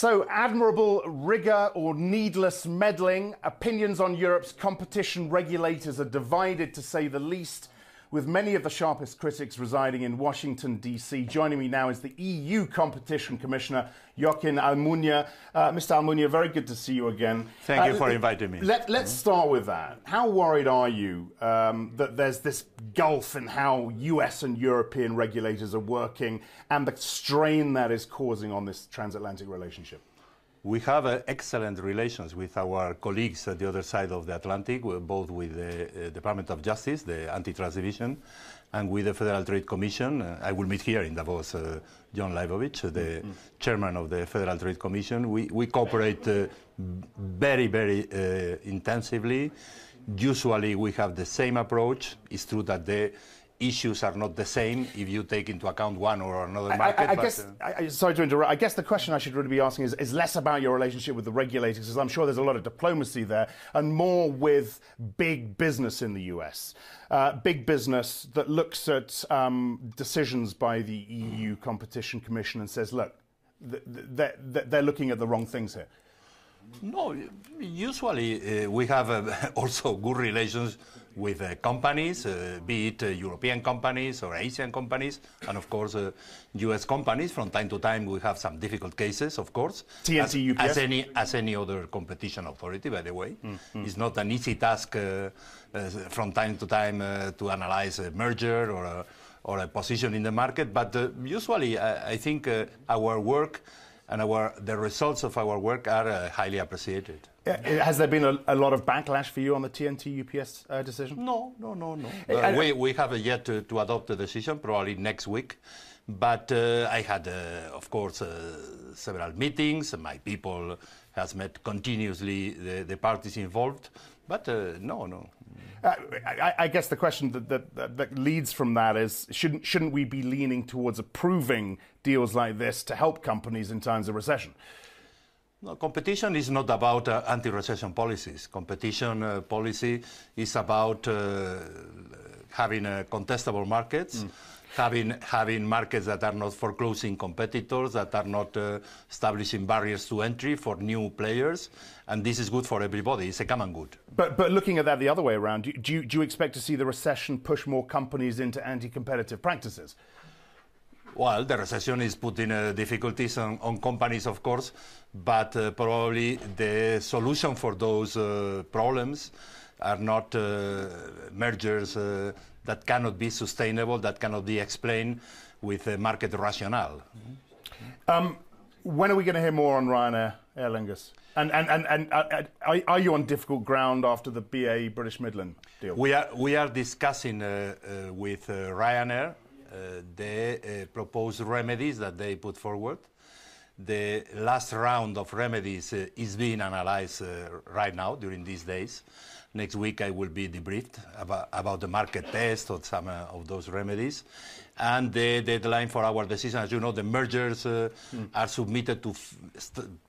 So, admirable rigour or needless meddling. Opinions on Europe's competition regulators are divided, to say the least, with many of the sharpest critics residing in Washington, D.C. Joining me now is the EU Competition Commissioner, Joaquin Almunia. Mr. Almunia, very good to see you again. Thank you for inviting me. Let's start with that. How worried are you that there's this gulf in how US and European regulators are working and the strain that is causing on this transatlantic relationship? We have excellent relations with our colleagues at the other side of the Atlantic, both with the Department of Justice, the Antitrust Division, and with the Federal Trade Commission. I will meet here in Davos John Leibovich, the chairman of the Federal Trade Commission. We cooperate very, very intensively. Usually we have the same approach. It's true that the issues are not the same if you take into account one or another market. Sorry to interrupt. I guess the question I should really be asking is less about your relationship with the regulators, because I'm sure there's a lot of diplomacy there, and more with big business in the US. Big business that looks at decisions by the EU Competition Commission and says, look, they're looking at the wrong things here. No, usually we have also good relations with companies, be it European companies or Asian companies, and of course US companies. From time to time we have some difficult cases, of course. TNT UPS? As any other competition authority, by the way. It's not an easy task from time to time to analyze a merger or a position in the market, but usually I think our work and the results of our work are highly appreciated. Has there been a lot of backlash for you on the TNT UPS decision? No. We have yet to adopt the decision, probably next week. But I had, of course, several meetings. My people has met continuously the parties involved. But no. I guess the question that leads from that is, shouldn't we be leaning towards approving deals like this to help companies in times of recession? No, competition is not about anti-recession policies. Competition policy is about having contestable markets, having markets that are not foreclosing competitors, that are not establishing barriers to entry for new players, and this is good for everybody. It's a common good. But looking at that the other way around, do you expect to see the recession push more companies into anti-competitive practices? Well, the recession is putting difficulties on companies, of course, but probably the solution for those problems are not mergers that cannot be sustainable, that cannot be explained with market rationale. When are we going to hear more on Ryanair, Aer Lingus? And are you on difficult ground after the BA British Midland deal? We are discussing with Ryanair the proposed remedies that they put forward. The last round of remedies is being analyzed right now during these days. Next week I will be debriefed about the market test of some of those remedies. And the deadline for our decision, as you know, the mergers are submitted to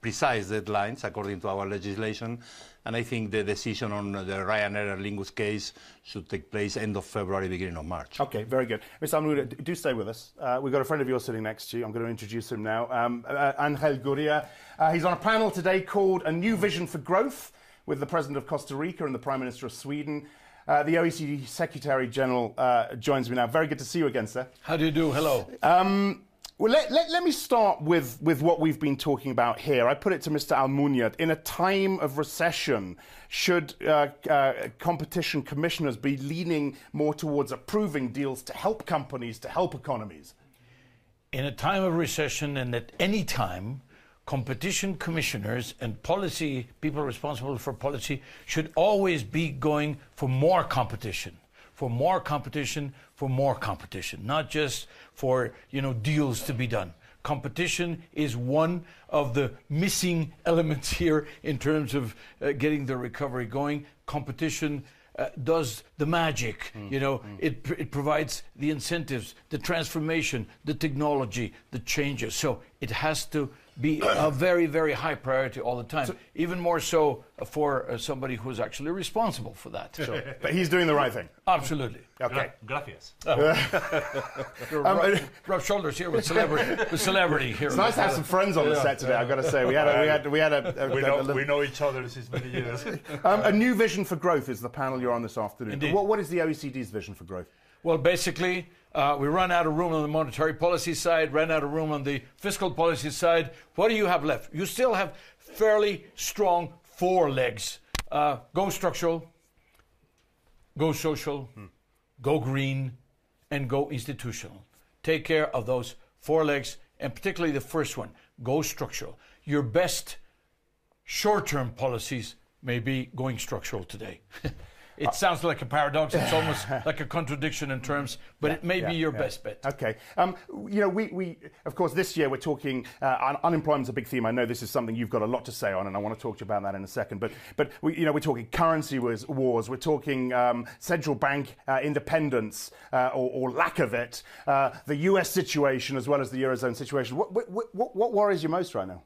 precise deadlines according to our legislation. And I think the decision on the Ryanair Lingus case should take place end of February, beginning of March. Okay, very good. Mr. Almunia, do stay with us. We've got a friend of yours sitting next to you. I'm going to introduce him now. Angel Gurria. He's on a panel today called A New Vision for Growth, with the President of Costa Rica and the Prime Minister of Sweden. The OECD Secretary General joins me now. Very good to see you again, sir. How do you do? Hello. Well, let me start with what we've been talking about here. I put it to Mr. Almunia. In a time of recession, should competition commissioners be leaning more towards approving deals to help companies, to help economies? In a time of recession, and at any time, competition commissioners and policy people responsible for policy should always be going for more competition. For more competition, for more competition, not just for, deals to be done. Competition is one of the missing elements here in terms of getting the recovery going. Competition does the magic, it provides the incentives, the transformation, the technology, the changes. So it has to be a very, very high priority all the time. Even more so for somebody who's actually responsible for that. So. But he's doing the right thing. Absolutely. Okay. Gracias. Rub shoulders here with celebrity here. It's nice to have some friends on the set today. I've got to say, we know each other since many years. A new vision for growth is the panel you're on this afternoon. Indeed. What is the OECD's vision for growth? Well, basically, we run out of room on the monetary policy side, ran out of room on the fiscal policy side. What do you have left? You still have fairly strong four legs. Go structural, go social, go green, and go institutional. Take care of those four legs, and particularly the first one, go structural. Your best short-term policies may be going structural today. It sounds like a paradox. It's almost like a contradiction in terms, but it may be your best bet. Okay. We of course, this year we're talking unemployment's a big theme. I know this is something you've got a lot to say on, and I want to talk to you about that in a second. But we're talking currency wars. We're talking central bank independence or lack of it. The U.S. situation as well as the Eurozone situation. What worries you most right now?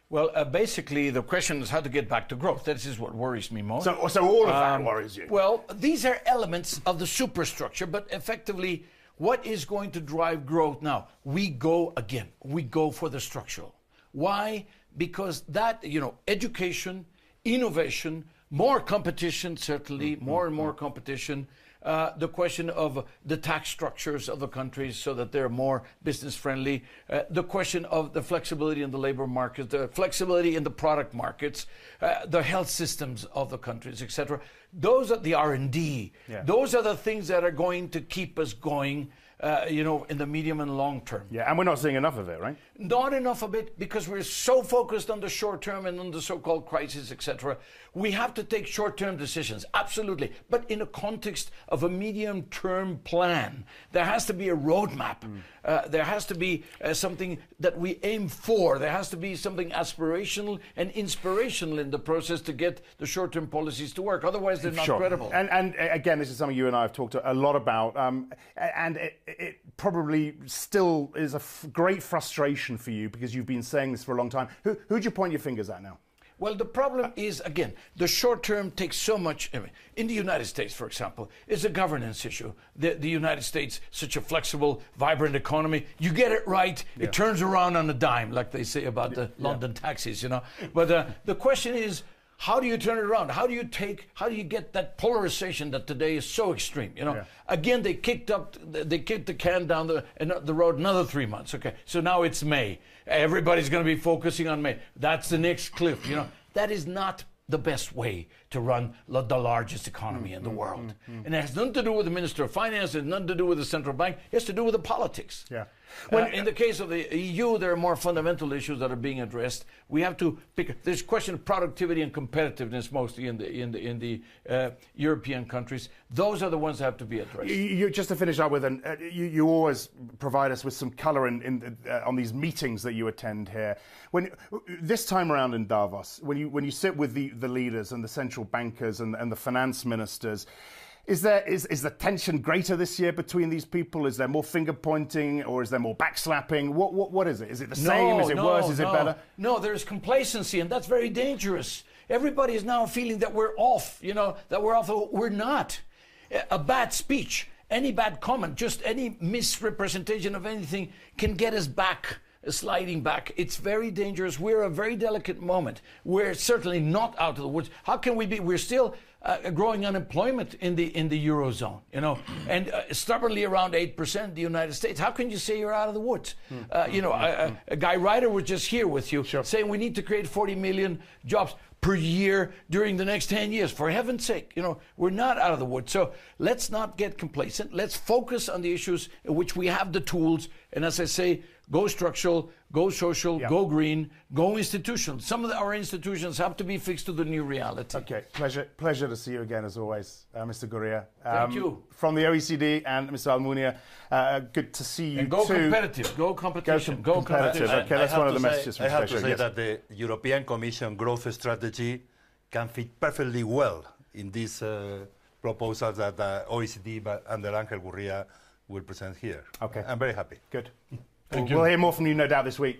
Well, basically, the question is how to get back to growth. This is what worries me most. So all of that worries you? Well, these are elements of the superstructure, but effectively, what is going to drive growth now? We go for the structural. Why? Because that, education, innovation, more competition, certainly, more and more competition. The question of the tax structures of the countries so that they're more business friendly, the question of the flexibility in the labor market, the flexibility in the product markets, the health systems of the countries, etc. Those are the R&D. Yeah. Those are the things that are going to keep us going, in the medium and long term. Yeah, and we're not seeing enough of it, right? Not enough of it because we're so focused on the short term and on the so-called crisis, etc. We have to take short-term decisions, absolutely, but in a context of a medium-term plan. There has to be a roadmap. There has to be something that we aim for. There has to be something aspirational and inspirational in the process to get the short-term policies to work. Otherwise, they're not credible. And again, this is something you and I have talked a lot about, and it probably still is a great frustration for you because you've been saying this for a long time. Who'd you point your fingers at now? Well, the problem is, again, the short term takes so much. In the United States, for example, it's a governance issue. The United States, such a flexible, vibrant economy, you get it right, it turns around on a dime, like they say about the London taxis, But the question is, how do you turn it around? How do you get that polarization that today is so extreme? Again, they kicked the can down the road another 3 months. Okay, so now it's May. Everybody's going to be focusing on May. That's the next cliff. That is not the best way to run the largest economy in the world. And it has nothing to do with the Minister of Finance, it has nothing to do with the central bank, it has to do with the politics. Yeah. In the case of the EU, there are more fundamental issues that are being addressed. We have to pick. There's a question of productivity and competitiveness mostly in the European countries. Those are the ones that have to be addressed. Just to finish up with, you always provide us with some colour on these meetings that you attend here. This time around in Davos, when you sit with the leaders and the central bankers and the finance ministers. Is the tension greater this year between these people? Is there more finger pointing, or is there more backslapping? What is it? Is it the same? Is it worse? Is it better? No, there's complacency, and that's very dangerous. Everybody is now feeling that we're off. That we're off. We're not. A bad speech, any bad comment, just any misrepresentation of anything can get us back. Sliding back. It's very dangerous. We're a very delicate moment. We're certainly not out of the woods. How can we be? We're still growing unemployment in the Eurozone, and stubbornly around 8% in the United States. How can you say you're out of the woods? A Guy Ryder was just here with you saying we need to create 40 million jobs per year during the next 10 years. For heaven's sake, we're not out of the woods. So let's not get complacent. Let's focus on the issues in which we have the tools. And as I say, go structural, go social, go green, go institutional. Some of our institutions have to be fixed to the new reality. Okay, pleasure to see you again as always, Mr. Gurria. Thank you. From the OECD and Mr. Almunia, good to see you and go too. Competitive, go competition, go competitive. Okay, that's one of the messages from I have to say yes. that the European Commission growth strategy can fit perfectly well in these proposals that OECD under Ángel Gurria will present here. Okay. I'm very happy. Good. Thank you. We'll hear more from you, no doubt, this week.